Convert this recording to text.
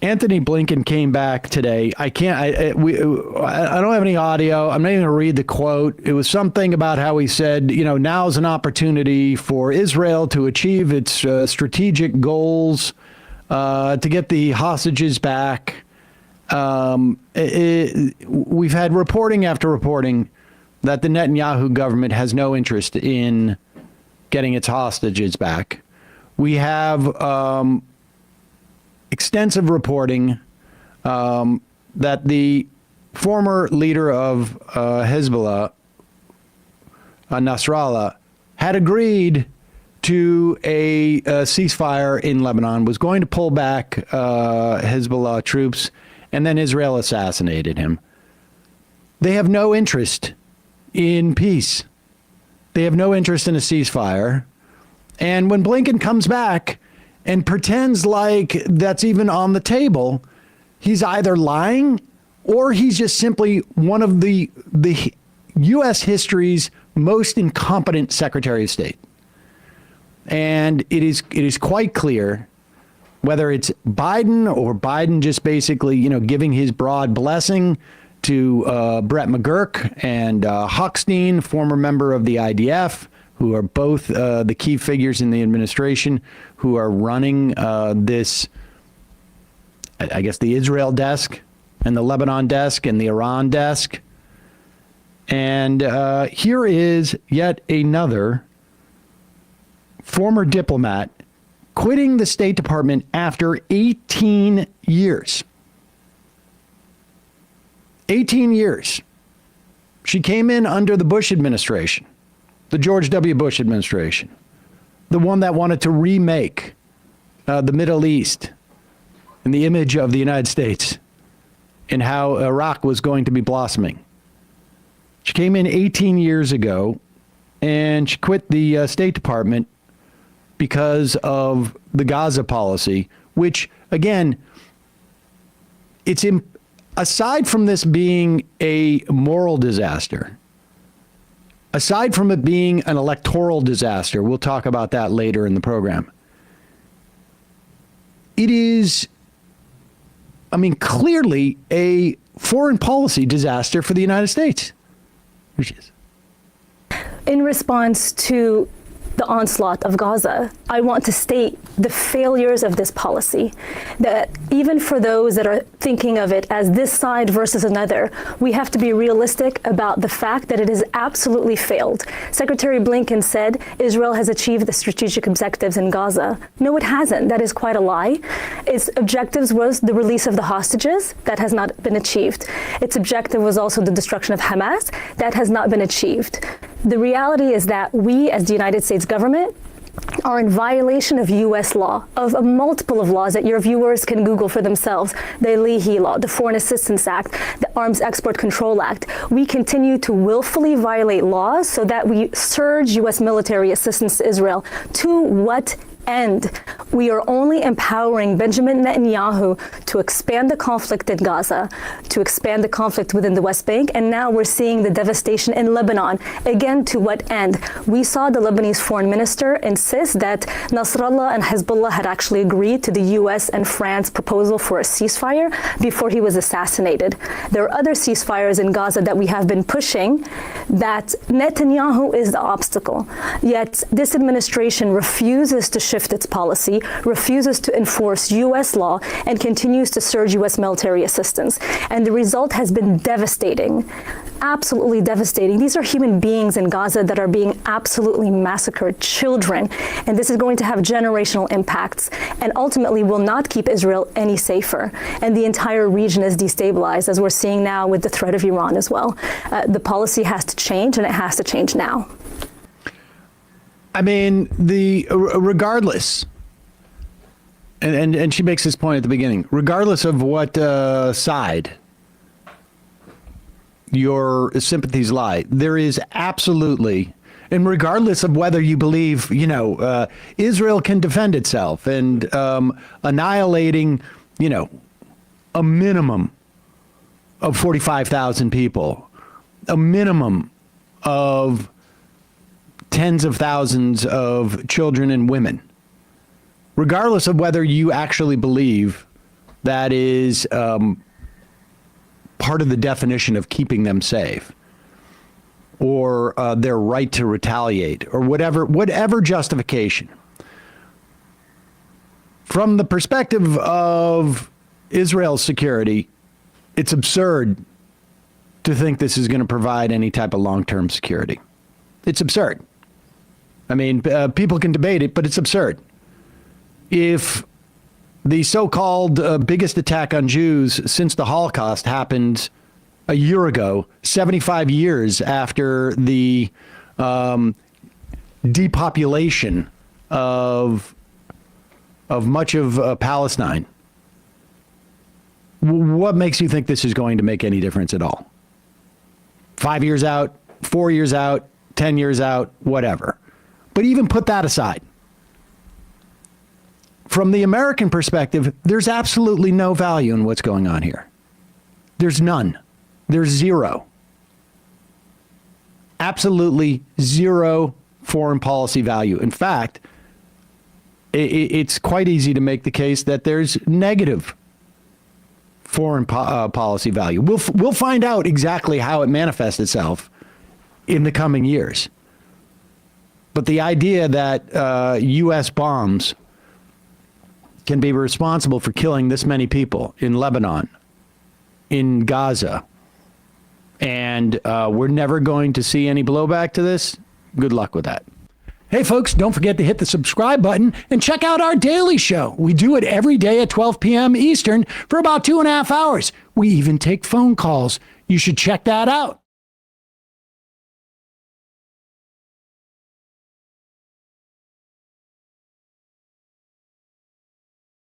Anthony Blinken came back today. I don't have any audio. I'm not even going to read the quote. It was something about how he said, now's an opportunity for Israel to achieve its strategic goals, to get the hostages back. We've had reporting after reporting that the Netanyahu government has no interest in getting its hostages back. We have extensive reporting that the former leader of Hezbollah, Nasrallah, had agreed to a ceasefire in Lebanon, was going to pull back Hezbollah troops, and then Israel assassinated him. They have no interest in peace. They have no interest in a ceasefire. And when Blinken comes back and pretends like that's even on the table, he's either lying or he's just simply one of the U.S. history's most incompetent Secretary of State. And it is quite clear, whether it's Biden or Biden just basically, giving his broad blessing to Brett McGurk and Hochstein, former member of the IDF, who are both the key figures in the administration, who are running this, I guess, the Israel desk and the Lebanon desk and the Iran desk. And here is yet another former diplomat quitting the State Department after 18 years. 18 years. She came in under the Bush administration, the George W. Bush administration, the one that wanted to remake the Middle East in the image of the United States and how Iraq was going to be blossoming. She came in 18 years ago and she quit the State Department because of the Gaza policy, which, again, aside from this being a moral disaster, aside from it being an electoral disaster, we'll talk about that later in the program, it is, clearly a foreign policy disaster for the United States. Here she is. In response to the onslaught of Gaza, I want to state the failures of this policy, that even for those that are thinking of it as this side versus another, we have to be realistic about the fact that it has absolutely failed. Secretary Blinken said Israel has achieved the strategic objectives in Gaza. No, it hasn't. That is quite a lie. Its objectives was the release of the hostages. That has not been achieved. Its objective was also the destruction of Hamas. That has not been achieved. The reality is that we, as the United States government, are in violation of U.S. law, of a multiple of laws that your viewers can Google for themselves. The Leahy Law, the Foreign Assistance Act, the Arms Export Control Act. We continue to willfully violate laws so that we surge U.S. military assistance to Israel. To what end? We are only empowering Benjamin Netanyahu to expand the conflict in Gaza, to expand the conflict within the West Bank, and now we're seeing the devastation in Lebanon. Again, to what end? We saw the Lebanese foreign minister insist that Nasrallah and Hezbollah had actually agreed to the US and France proposal for a ceasefire before he was assassinated. There are other ceasefires in Gaza that we have been pushing, that Netanyahu is the obstacle. Yet this administration refuses to shift its policy, refuses to enforce U.S. law, and continues to surge U.S. military assistance. And the result has been devastating, absolutely devastating. These are human beings in Gaza that are being absolutely massacred, children. And this is going to have generational impacts and ultimately will not keep Israel any safer. And the entire region is destabilized, as we're seeing now with the threat of Iran as well. The policy has to change, and it has to change now. Regardless, and she makes this point at the beginning, regardless of what side your sympathies lie, there is absolutely, and regardless of whether you believe, Israel can defend itself and annihilating, a minimum of 45,000 people, a minimum of tens of thousands of children and women, regardless of whether you actually believe that is part of the definition of keeping them safe, or their right to retaliate, or whatever justification. From the perspective of Israel's security, it's absurd to think this is going to provide any type of long-term security. It's absurd. I mean, people can debate it, but it's absurd. If the so-called biggest attack on Jews since the Holocaust happened a year ago, 75 years after the depopulation of much of Palestine, what makes you think this is going to make any difference at all? 5 years out, 4 years out, 10 years out, whatever. But even put that aside. From the American perspective, there's absolutely no value in what's going on here. There's none. There's zero. Absolutely zero foreign policy value. In fact, it's quite easy to make the case that there's negative foreign policy value. We'll find out exactly how it manifests itself in the coming years. But the idea that U.S. bombs can be responsible for killing this many people in Lebanon, in Gaza, and we're never going to see any blowback to this, good luck with that. Hey, folks, don't forget to hit the subscribe button and check out our daily show. We do it every day at 12 p.m. Eastern for about 2.5 hours. We even take phone calls. You should check that out.